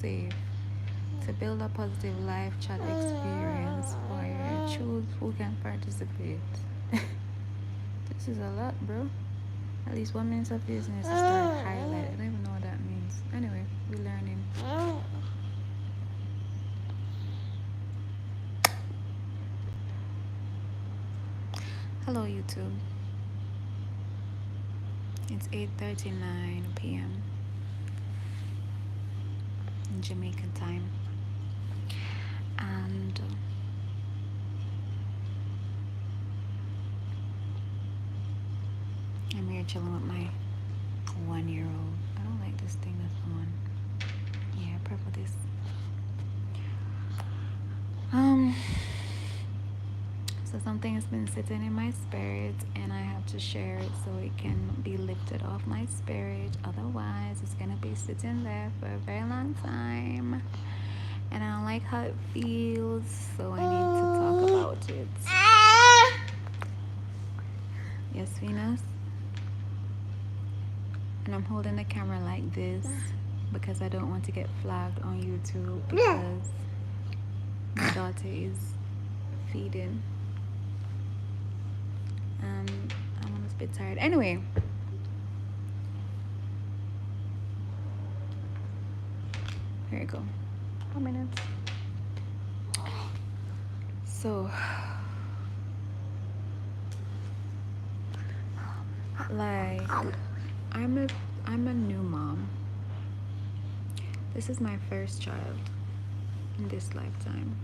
safe to build a positive life chat experience for you. Choose who can participate. This is a lot, bro. At least 1 minute of business is start highlight. I don't even know what that means. Anyway, we're learning. Hello, YouTube. It's 8:39 p.m. in Jamaican time, and I'm here chilling with my 1-year-old. I don't like this thing that's on. Yeah, purple this. Um, so something has been sitting in my spirit, and I have to share it so it can be lifted off my spirit. Otherwise, it's gonna be sitting there for a very long time, and I don't like how it feels. So I need to talk about it. Yes, Venus. And I'm holding the camera like this because I don't want to get flagged on YouTube because my daughter is feeding and I'm almost a bit tired. Anyway, here you go. 4 minutes. So, like, I'm a new mom. This is my first child in this lifetime.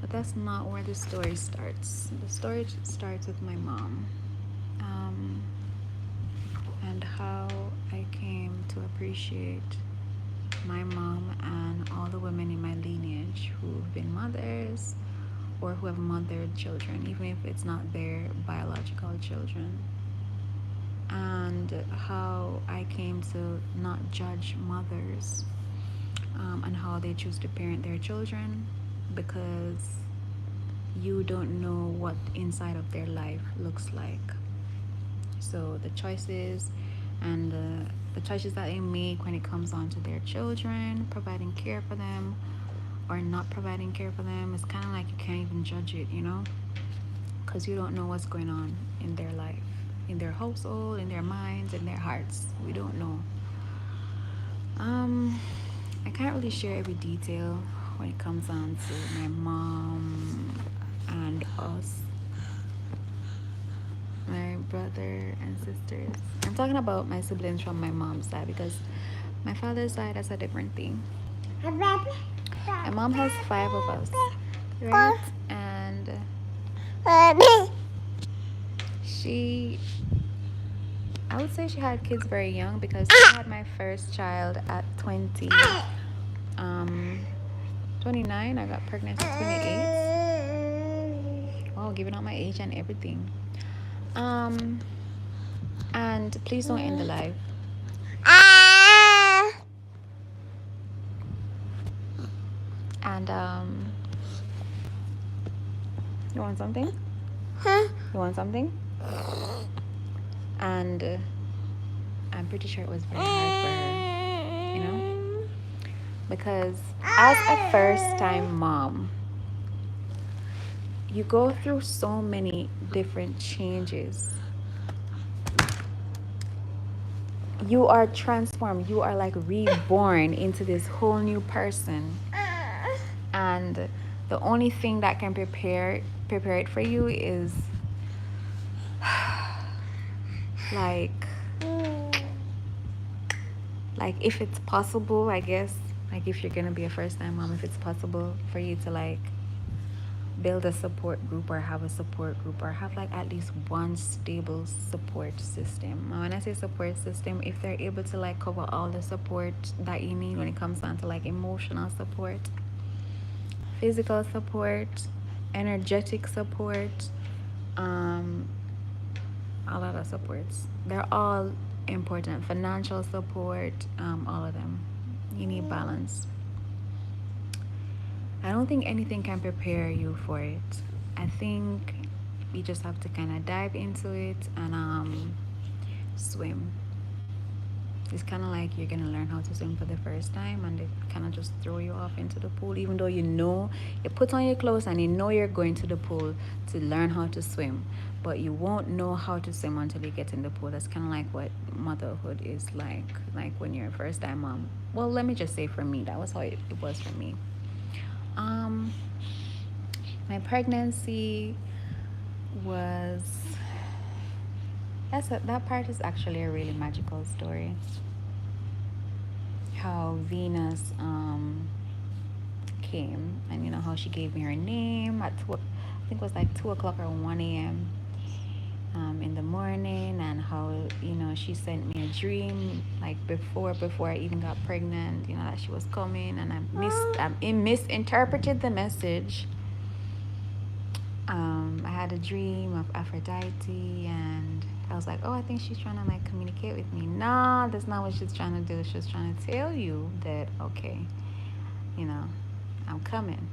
But that's not where the story starts. The story starts with my mom. And how I came to appreciate my mom and all the women in my lineage who've been mothers or who have mothered children, even if it's not their biological children. And how I came to not judge mothers and how they choose to parent their children, because you don't know what inside of their life looks like. So the choices and the choices that they make when it comes on to their children, providing care for them or not providing care for them, it's kind of like you can't even judge it, you know, because you don't know what's going on in their life, in their household, in their minds, in their hearts. We don't know. I can't really share every detail when it comes on to my mom and us, my brother and sisters. I'm talking about my siblings from my mom's side because my father's side, that's a different thing. My mom has 5 of us, right? And she, I would say she had kids very young because I had my first child at 29. I got pregnant at 28. Oh, giving out my age and everything. And please don't end the live. And you want something? You want something? And I'm pretty sure it was very hard for her, you know, because as a first-time mom, you go through so many different changes. You are transformed. You are like reborn into this whole new person. And the only thing that can prepare it for you is like if it's possible, I guess, like if you're gonna be a first-time mom, if it's possible for you to like build a support group or have a support group or have like at least one stable support system. And when I say support system, if they're able to like cover all the support that you need when it comes down to like emotional support, physical support, energetic support, a lot of supports, they're all important. Financial support, all of them. You need balance. I don't think anything can prepare you for it. I think you just have to kind of dive into it and swim. It's kind of like you're gonna learn how to swim for the first time, and they kind of just throw you off into the pool, even though you put on your clothes and you know you're going to the pool to learn how to swim, but you won't know how to swim until you get in the pool. That's kind of like what motherhood is like when you're a first time mom. Well, let me just say for me, that was how it was for me. Um, my pregnancy was that part is actually a really magical story. How Venus came, and how she gave me her name at I think it was like 2 o'clock or 1 a.m. In the morning, and how she sent me a dream like before I even got pregnant, that she was coming, and I misinterpreted the message. I had a dream of Aphrodite, and I was like, oh, I think she's trying to like communicate with me. Nah, that's not what she's trying to do. She's trying to tell you that, okay, you know, I'm coming.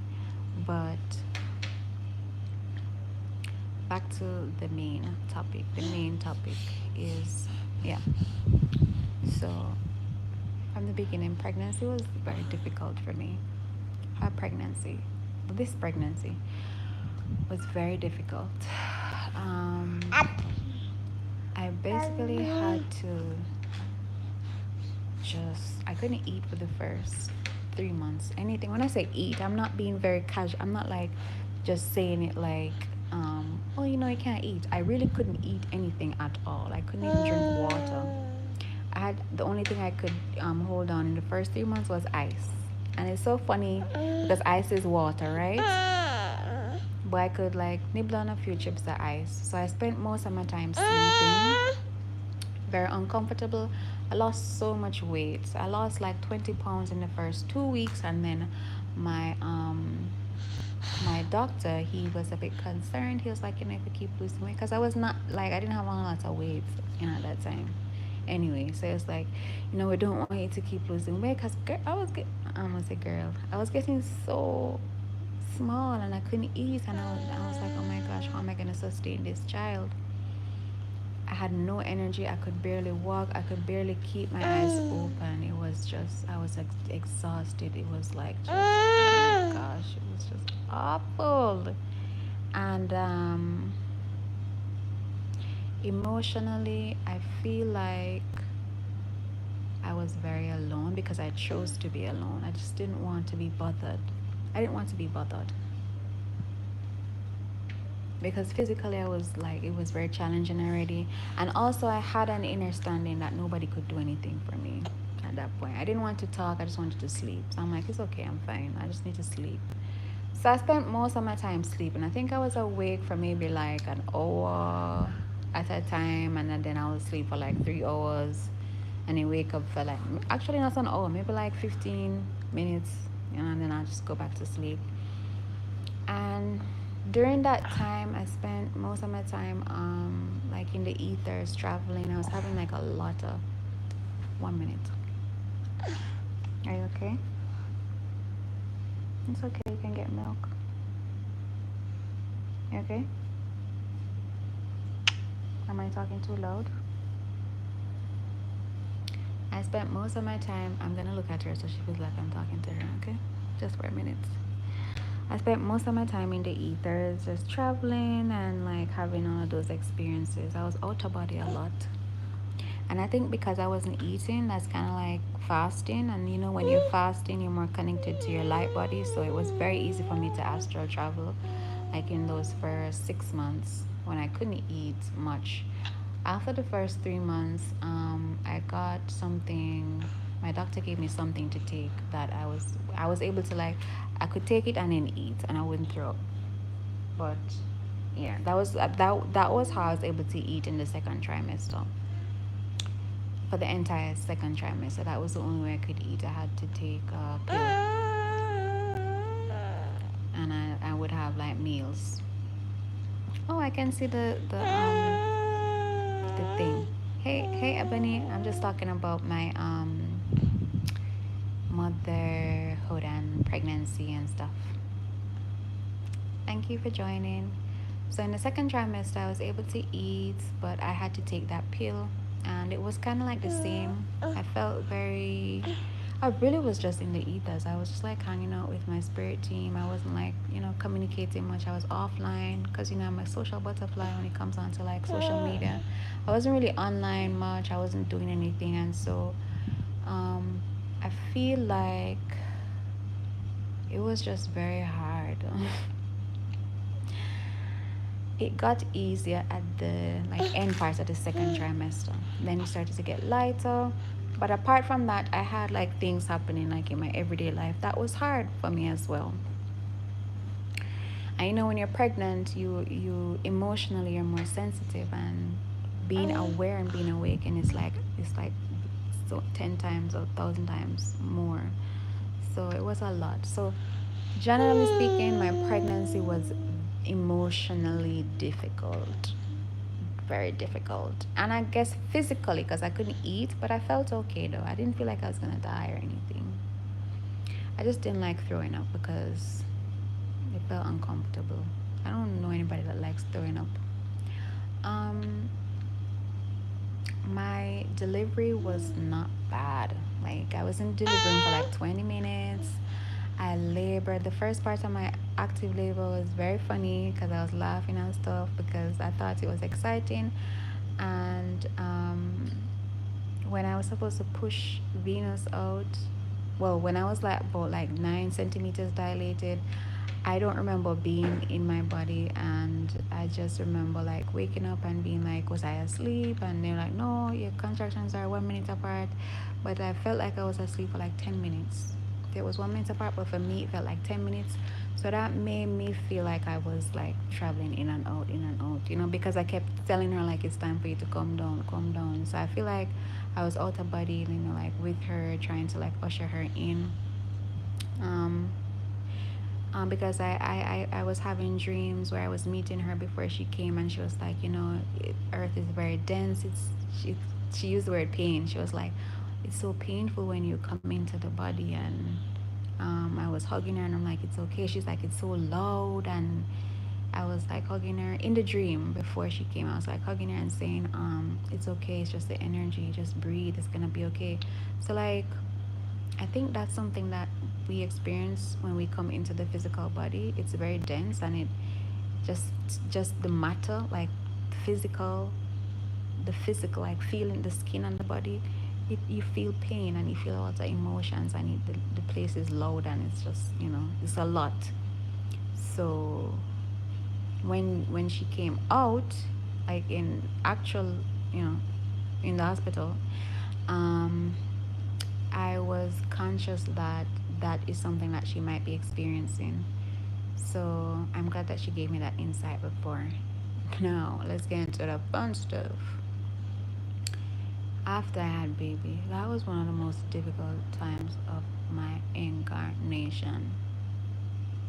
But back to the main topic. The main topic is, yeah. So from the beginning, pregnancy was very difficult for me. This pregnancy was very difficult. I basically had to I couldn't eat for the first 3 months. Anything. When I say eat, I'm not being very casual. I'm not like just saying it like, oh, you can't eat. I really couldn't eat anything at all. I couldn't even drink water. The only thing I could hold on in the first 3 months was ice. And it's so funny because ice is water, right? But I could like nibble on a few chips of ice. So I spent most of my time sleeping. Very uncomfortable. I lost so much weight. I lost like 20 pounds in the first 2 weeks, and then my doctor, he was a bit concerned. He was like, if I keep losing weight, because I was not like, I didn't have a lot of weight, at that time. Anyway, so it's like, we don't want you to keep losing weight, because I'm gonna say girl, I was getting so small and I couldn't eat, and I was like, oh my gosh, how am I gonna sustain this child? I had no energy. I could barely walk. I could barely keep my eyes open. It was just, I was exhausted. It was like just, oh my gosh, it was just awful. And emotionally, I feel like I was very alone because I chose to be alone. I just didn't want to be bothered. I didn't want to be bothered. Because physically I was like, it was very challenging already, and also I had an understanding that nobody could do anything for me at that point. I didn't want to talk. I just wanted to sleep. So I'm like, it's okay, I'm fine, I just need to sleep. So I spent most of my time sleeping. I think I was awake for maybe like an hour at a time, and then I would sleep for like 3 hours, and then wake up for like, actually not an hour, maybe like 15 minutes, and then I'll just go back to sleep. And during that time, I spent most of my time like in the ethers, traveling. I was having like a lot of 1 minute. Are you okay? It's okay, you can get milk. You okay? Am I talking too loud? I spent most of my time, I'm gonna look at her so she feels like I'm talking to her, okay? Just for a minute. I spent most of my time in the ethers, just traveling and like having all of those experiences. I was out of body a lot. And I think because I wasn't eating, that's kind of like fasting. And when you're fasting, you're more connected to your light body. So it was very easy for me to astral travel, like in those first 6 months when I couldn't eat much. After the first 3 months, I got something. My doctor gave me something to take that I was able to like, I could take it and then eat, and I wouldn't throw up. But yeah, that was how I was able to eat in the second trimester. For the entire second trimester, that was the only way I could eat. I had to take a pill, and I would have like meals. Oh, I can see the thing. Hey, Ebony. I'm just talking about my motherhood and pregnancy and stuff. Thank you for joining. So in the second trimester, I was able to eat, but I had to take that pill. and it was kind of like the same. I felt very, I really was just in the ethers. I was just like hanging out with my spirit team. I wasn't like, communicating much. I was offline because, I'm a social butterfly when it comes on to like social media. I wasn't really online much. I wasn't doing anything. And so um, I feel like it was just very hard. It got easier at the like end parts of the second trimester. Then it started to get lighter. But apart from that, I had like things happening like in my everyday life that was hard for me as well. I know when you're pregnant, you emotionally are more sensitive, and being aware and being awake, and it's like so 10 times or 1,000 times more. So it was a lot. So generally speaking, my pregnancy was emotionally difficult, very difficult, and I guess physically because I couldn't eat, but I felt okay though. I didn't feel like I was gonna die or anything. I just didn't like throwing up because it felt uncomfortable. I don't know anybody that likes throwing up. Um, my delivery was not bad. Like I was in delivering for like 20 minutes. I labored. The first part of my active labor was very funny because I was laughing and stuff because I thought it was exciting. And when I was supposed to push Venus out, well, when I was like about like 9 centimeters dilated, I don't remember being in my body, and I just remember like waking up and being like, was I asleep? And they're like, no, your contractions are 1 minute apart. But I felt like I was asleep for like 10 minutes. It was 1 minute apart, but for me, it felt like 10 minutes. So that made me feel like I was like traveling in and out, because I kept telling her like it's time for you to come down, come down. So I feel like I was out of body, like with her, trying to like usher her in. Um, because I was having dreams where I was meeting her before she came, and she was like, Earth is very dense. She used the word pain. She was like, it's so painful when you come into the body, and I was hugging her, and I'm like, it's okay. She's like, it's so loud, and I was like hugging her in the dream before she came. I was like hugging her and saying, it's okay. It's just the energy. Just breathe. It's gonna be okay. So like I think that's something that we experience when we come into the physical body. It's very dense, and it just just the matter, like physical, the physical, like feeling the skin on the body. You feel pain and you feel all the emotions, and the place is loud, and it's just it's a lot. So when she came out, like in actual, you know, in the hospital, um, I was conscious that that is something that she might be experiencing. So I'm glad that she gave me that insight before. Now, let's get into the fun stuff. After I had baby, that was one of the most difficult times of my incarnation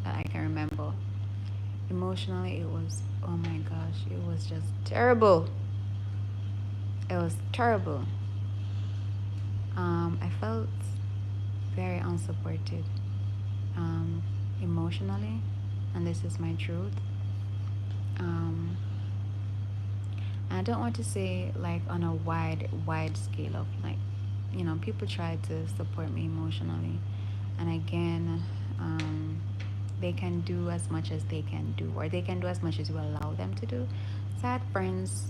that I can remember. Emotionally, it was, oh my gosh, it was just terrible. It was terrible. I felt very unsupported um, emotionally, and this is my truth. Um, I don't want to say like on a wide scale of like, people try to support me emotionally, and again, um, they can do as much as they can do, or they can do as much as you allow them to do. So I had friends.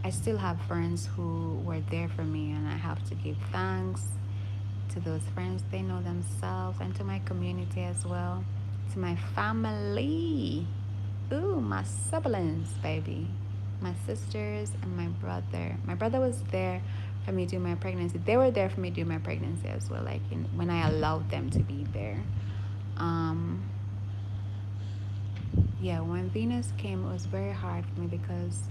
I still have friends who were there for me, and I have to give thanks to those friends. They know themselves, and to my community as well, to my family. Ooh, my siblings, baby. My sisters and my brother. My brother was there for me during my pregnancy. They were there for me during my pregnancy as well, like when I allowed them to be there. Um, yeah, when Venus came, it was very hard for me because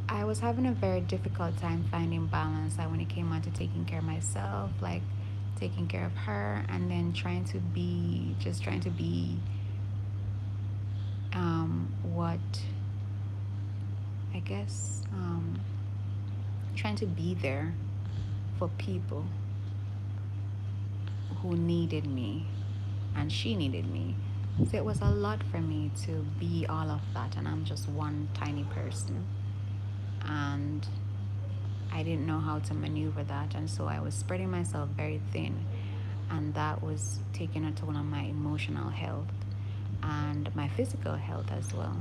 I was having a very difficult time finding balance. Like when it came on to taking care of myself, like taking care of her, and then trying to be what I guess trying to be there for people who needed me, and she needed me. So it was a lot for me to be all of that, and I'm just one tiny person. And I didn't know how to maneuver that, and so I was spreading myself very thin, and that was taking a toll on my emotional health and my physical health as well,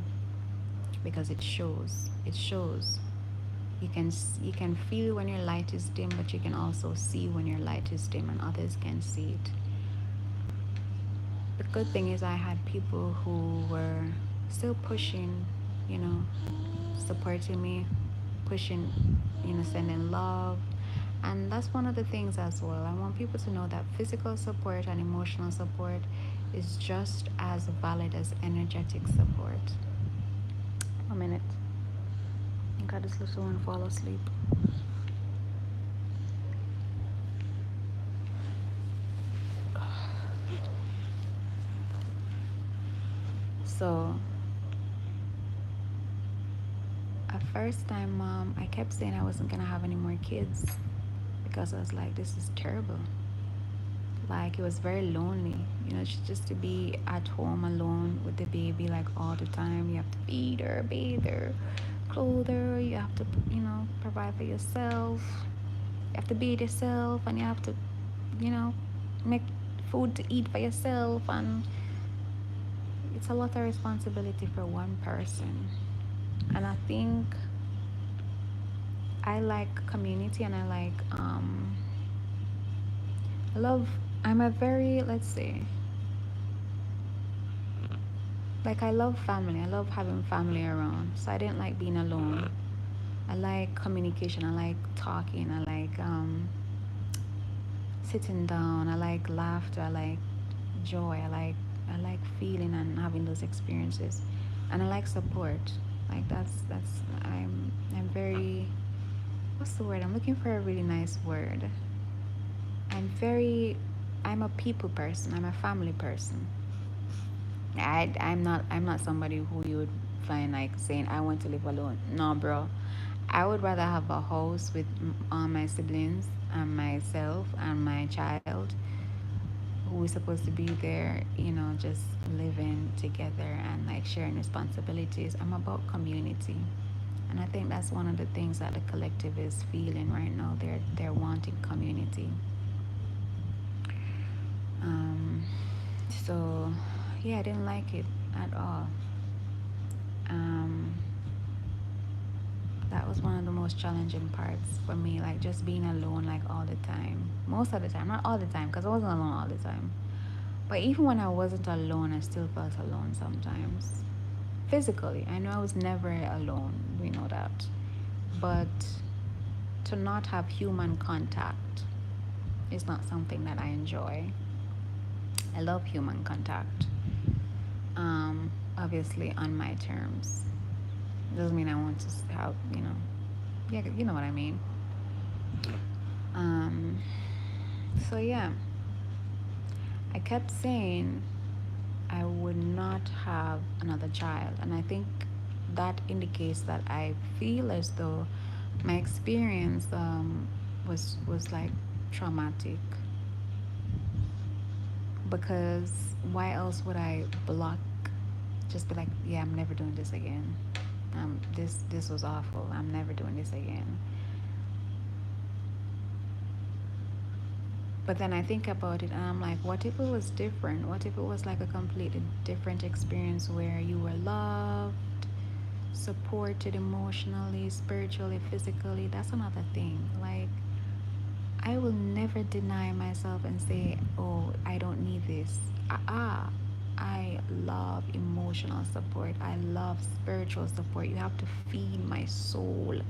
because it shows. It shows. You can feel when your light is dim, but you can also see when your light is dim, and others can see it. The good thing is I had people who were still pushing, you know, supporting me, pushing, sending love. And that's one of the things as well. I want people to know that physical support and emotional support is just as valid as energetic support. A minute. I think I just let someone fall asleep. So, at first time, I kept saying I wasn't gonna have any more kids because I was like, this is terrible. Like, it was very lonely, just to be at home alone with the baby, like, all the time. You have to feed her, bathe her, clothe her. You have to, provide for yourself. You have to bathe yourself, and you have to, you know, make food to eat for yourself. And it's a lot of responsibility for one person. And I think I like community, and I love, I'm a very, let's say, like, I love family. I love having family around. So I didn't like being alone. I like communication. I like talking. I like sitting down. I like laughter. I like joy. I like feeling and having those experiences. And I like support. Like, that's I'm very, what's the word? I'm looking for a really nice word. I'm very I'm a people person. I'm a family person. I'm not somebody who you would find like saying I want to live alone. No, bro. I would rather have a house with all my siblings and myself and my child who is supposed to be there, just living together and like sharing responsibilities. I'm about community. And I think that's one of the things that the collective is feeling right now. They're wanting community. Um, so yeah, I didn't like it at all. Um, that was one of the most challenging parts for me, like just being alone like all the time. Most of the time, not all the time, because I wasn't alone all the time. But even when I wasn't alone, I still felt alone sometimes. Physically, I know I was never alone. We know that. But to not have human contact is not something that I enjoy. I love human contact. Obviously on my terms. Doesn't mean I want to have, yeah, you know what I mean. Um, so yeah, I kept saying I would not have another child, and I think that indicates that I feel as though my experience was like traumatic, because why else would I block, just be like, yeah, I'm never doing this again. This was awful. I'm never doing this again. But then I think about it and I'm like, what if it was different? What if it was like a completely different experience where you were loved, supported emotionally, spiritually, physically? That's another thing. Like, I will never deny myself and say, oh, I don't need this. I love emotional support. I love spiritual support. You have to feed my soul.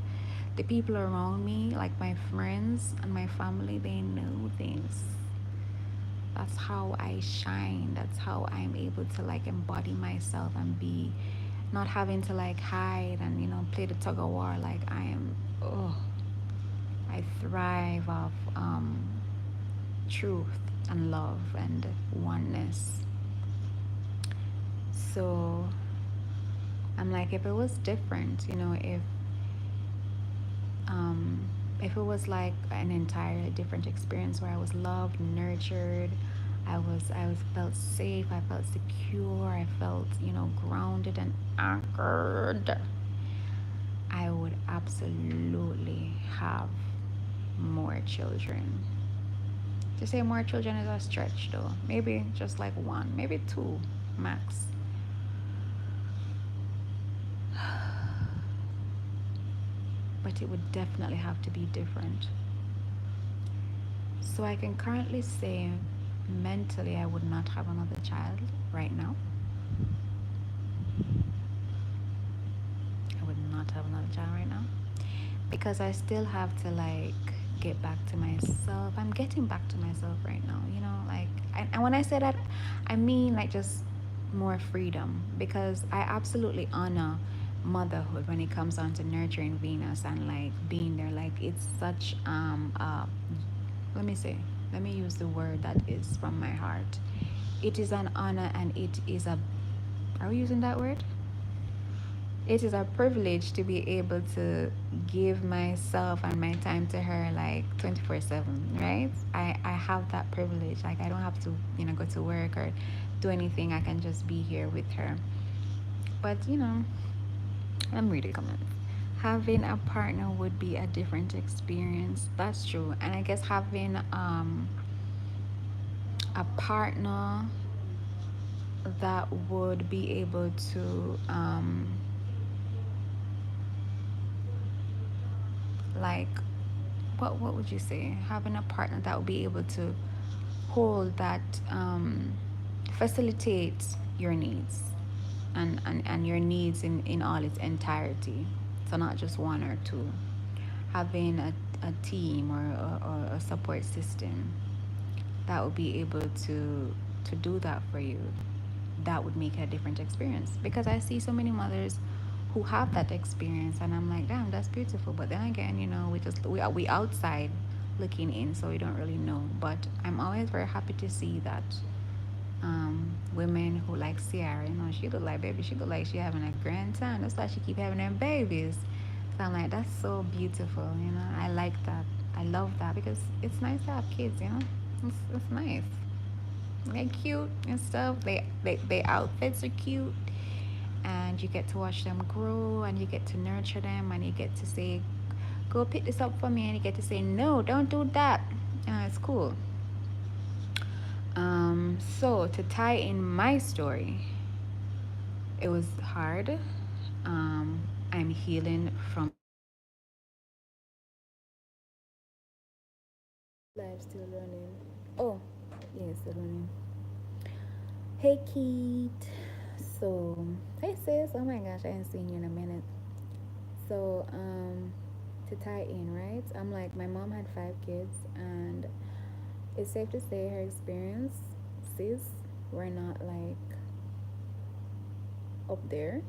The people around me, like my friends and my family, they know this. That's how I shine. That's how I'm able to like embody myself and be not having to like hide and play the tug of war. Like, I thrive off truth and love and oneness. So I'm like, if it was different, if it was like an entirely different experience where I was loved, nurtured, I was felt safe, I felt secure, I felt, grounded and anchored. I would absolutely have more children. To say more children is a stretch though. Maybe just like one, maybe two max. But it would definitely have to be different. So I can currently say mentally I would not have another child right now. I would not have another child right now because I still have to like get back to myself. I'm getting back to myself right now, you know, like and when I say that I mean like just more freedom because I absolutely honor motherhood when it comes on to nurturing Venus and like being there like it's such let me say let me use the word that is from my heart. It is an honor and it is a are we using that word? It is a privilege to be able to give myself and my time to her like 24/7, right? I have that privilege. Like I don't have to, go to work or do anything. I can just be here with her. But, I'm really coming. Having a partner would be a different experience. That's true. And I guess having a partner that would be able to like what would you say, having a partner that would be able to hold that facilitate your needs and your needs in all its entirety, so not just one or two, having a team or a support system that would be able to do that for you, that would make it a different experience because I see so many mothers who have that experience and I'm like, damn, that's beautiful. But then again, we outside looking in, so we don't really know. But I'm always very happy to see that women who like Sierra, she look like baby, she look like she having a grand time. That's why she keep having them babies. So I'm like, that's so beautiful, I like that. I love that because it's nice to have kids. It's nice. They're cute and stuff. They outfits are cute, and you get to watch them grow, and you get to nurture them, and you get to say, "Go pick this up for me," and you get to say, "No, don't do that." It's cool. So to tie in my story, it was hard. I'm healing from live still running. Oh, yeah, still running. Hey, Keith. So, hey, sis. Oh my gosh, I haven't seen you in a minute. So, to tie in, right? I'm like, my mom had 5 kids, and it's safe to say her experiences were not like up there.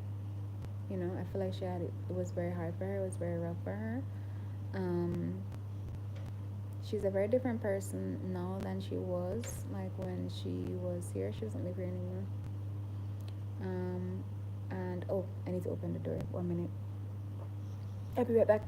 I feel like it was very hard for her, it was very rough for her. Um, she's a very different person now than she was like when she was here. She doesn't live here anymore. Um, and oh, I need to open the door. 1 minute. I'll be right back.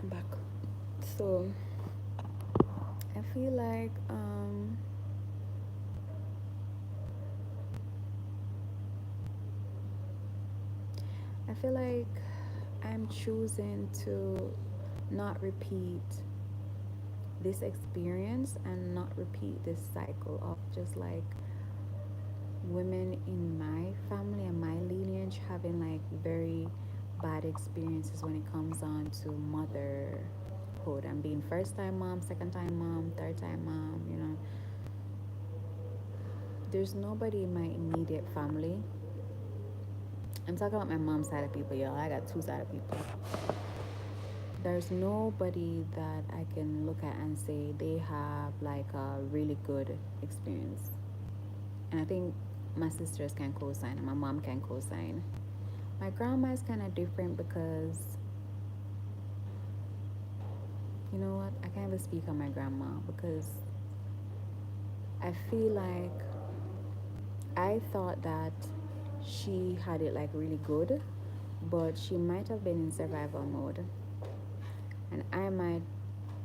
I'm back. So I feel like I feel like I'm choosing to not repeat this experience and not repeat this cycle of just like women in my family and my lineage having like very bad experiences when it comes on to motherhood and being first time mom, second time mom, third time mom. There's nobody in my immediate family. I'm talking about my mom's side of people, y'all. I got two side of people. There's nobody that I can look at and say they have like a really good experience. And I think my sisters can co-sign and my mom can co-sign. My grandma is kind of different because, you know what? I can't even speak on my grandma because I feel like I thought that she had it like really good, but she might have been in survival mode, and I might,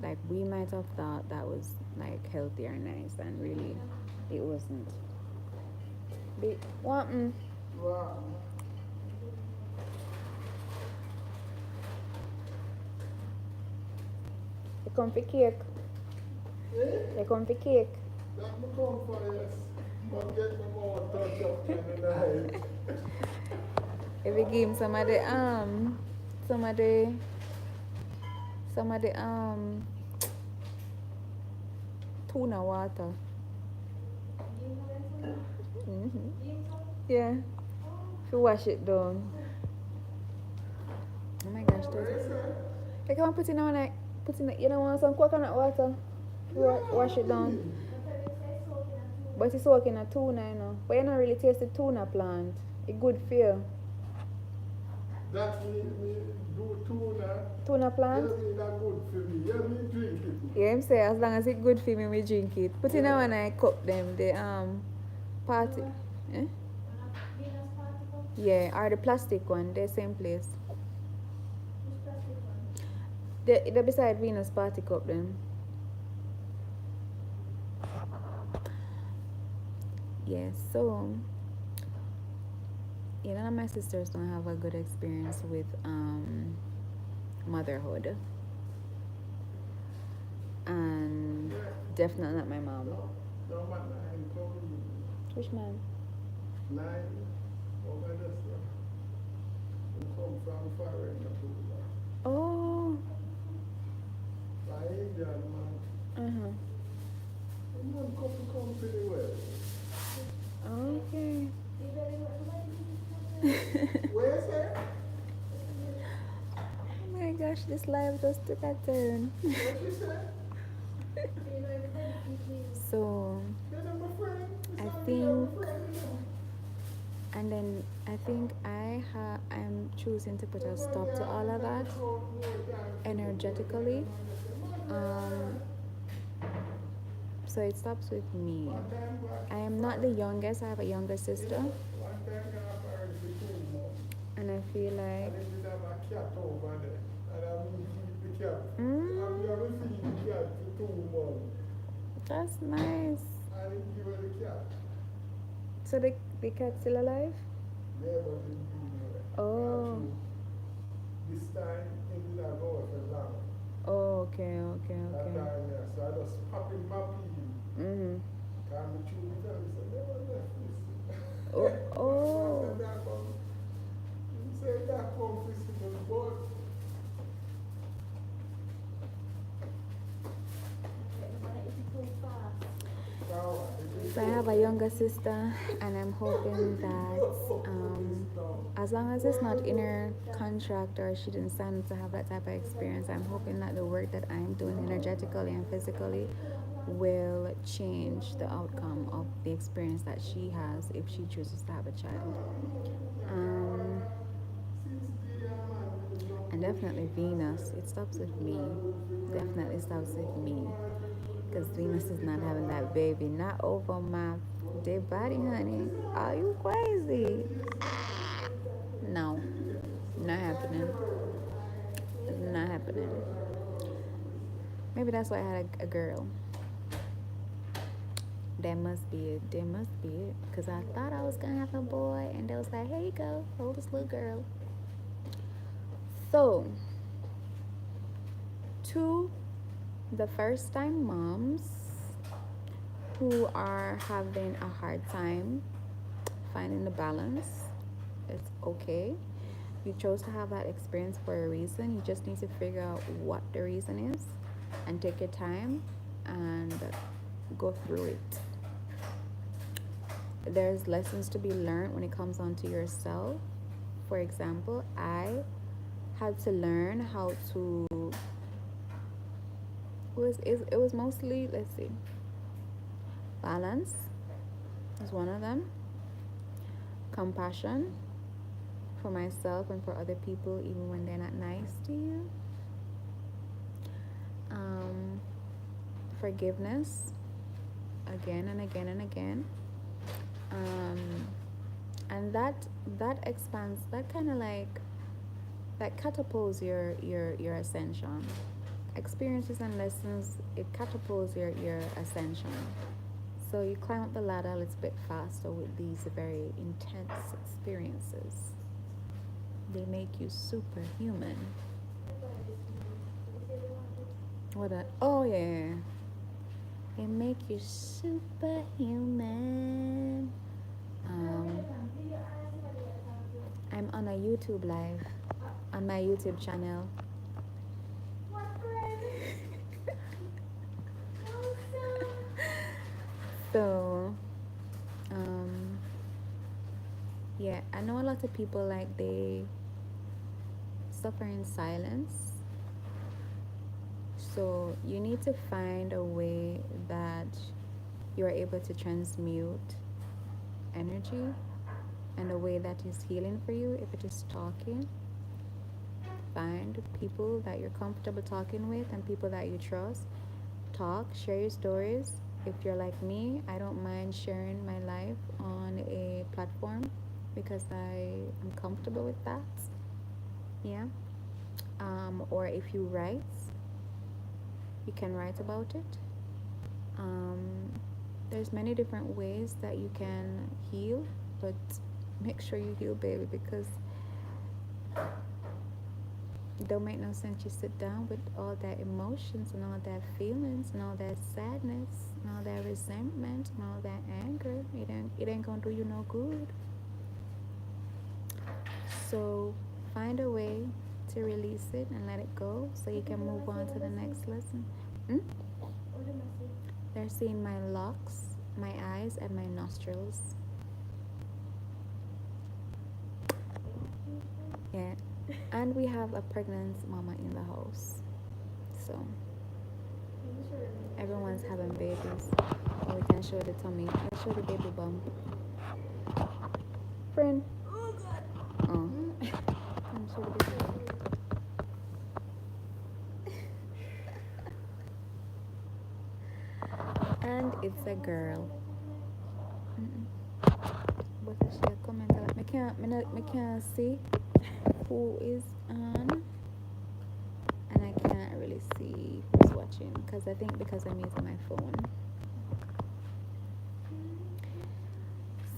like, we might have thought that was like healthy or nice, and really it wasn't. Be wanting. Wow. You come for cake. Eh? You come for cake. That me come for, yes. But get me more touch up in the night. If you give him some of the tuna water. Yeah. If you wash it down. Oh my gosh, What is that? you can put in on like you don't want some coconut water. Wash it down. But it's soaking a tuna, you know. But you don't really taste the tuna plant. It's good for you. That me do tuna. Tuna plant? Yeah, me that good for me. Yeah, me drink it. Yeah, I'm say as long as it's good for me, we drink it. Put in Yeah. when I cup them, the party. Eh? Yeah, or the plastic one, they're same place. They're beside Venus party cup then. Yeah, so none of my sisters don't have a good experience with motherhood. And Yeah. definitely not my mom. No man, 9 come. Which man? 9. Oh, my just come from foreign. Oh. By Indian man. Uh-huh. The man come pretty well. Okay. Where is that? Oh my gosh, this live just took a turn. What you say? So, You're not my friend. I think, and then I think I'm choosing to put a stop to all of that energetically. So it stops with me. I am not the youngest. I have a younger sister, and I feel like that's nice. So the cat's still alive? Oh. This time, it did not go for long. Oh, okay. That time, yeah. So I just pop in my pee. Mm-hmm. Can't be true because I never left this. Oh. You say that come physical, but So I have a younger sister, and I'm hoping that as long as it's not in her contract or she didn't sign to have that type of experience, I'm hoping that the work that I'm doing energetically and physically will change the outcome of the experience that she has if she chooses to have a child. And definitely Venus, it stops with me. Definitely stops with me. Because Venus is not having that baby. Not over my dead body, honey. Are you crazy? No. Not happening. It's not happening. Maybe that's why I had a girl. That must be it. That must be it. Because I thought I was going to have a boy. And they was like, here you go. Hold this little girl. So, to the first time moms who are having a hard time finding the balance, it's okay. You chose to have that experience for a reason. You just need to figure out what the reason is and take your time and go through it. There's lessons to be learned when it comes onto yourself. For example, I had to learn how to it was mostly, let's see, balance is one of them, compassion for myself and for other people even when they're not nice to you, forgiveness again and again and again, um, and that expands, that kind of like, that catapults your ascension. Experiences and lessons, it catapults your ascension. So you climb up the ladder a little bit faster with these very intense experiences. They make you superhuman. What a, oh yeah. They make you superhuman. Um, I'm on a YouTube live on my YouTube channel. So, um, yeah, I know a lot of people like they suffer in silence. So you need to find a way that you are able to transmute energy, and a way that is healing for you. If it is talking, find people that you're comfortable talking with and people that you trust. Talk, share your stories. If you're like me, I don't mind sharing my life on a platform because I am comfortable with that. Yeah. Or if you write, you can write about it. Um, there's many different ways that you can heal, but make sure you heal, baby, because it don't make no sense you sit down with all that emotions and all that feelings and all that sadness and all that resentment and all that anger. It ain't gonna do you no good. So find a way to release it and let it go so you can move on to the next lesson. Hmm? They're seeing my locks, my eyes, and my nostrils. Yeah. And we have a pregnant mama in the house. So everyone's having babies. Or we can show the tummy. Let's show the baby bump. Friend. Oh. I'm show the baby bump. And it's a girl. But she a comment that me can't see who is on, and I can't really see who's watching because I think because I'm using my phone.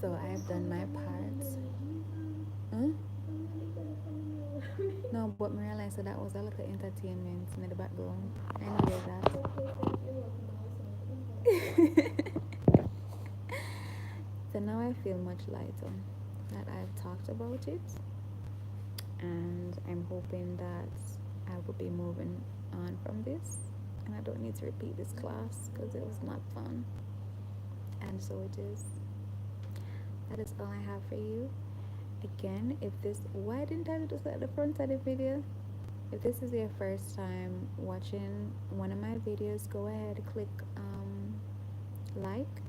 So I've done my part. Huh? No, but I realized that was a little entertainment in the background. I needed that. So now I feel much lighter that I've talked about it, and I'm hoping that I will be moving on from this, and I don't need to repeat this class because it was not fun. And so it is. That is all I have for you. Again, if this, why didn't I do this at the front of the video? If this is your first time watching one of my videos, go ahead, click like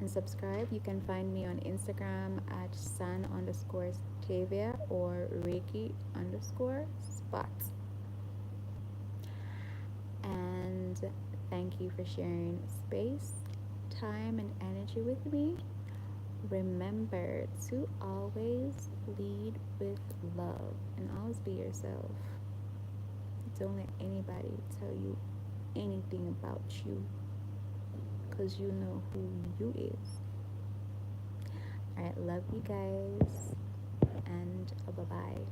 and subscribe. You can find me on Instagram at san_Tavia or Reiki_spot. And thank you for sharing space, time, and energy with me. Remember to always lead with love and always be yourself. Don't let anybody tell you anything about you because you know who you is. Alright, love you guys, and bye-bye.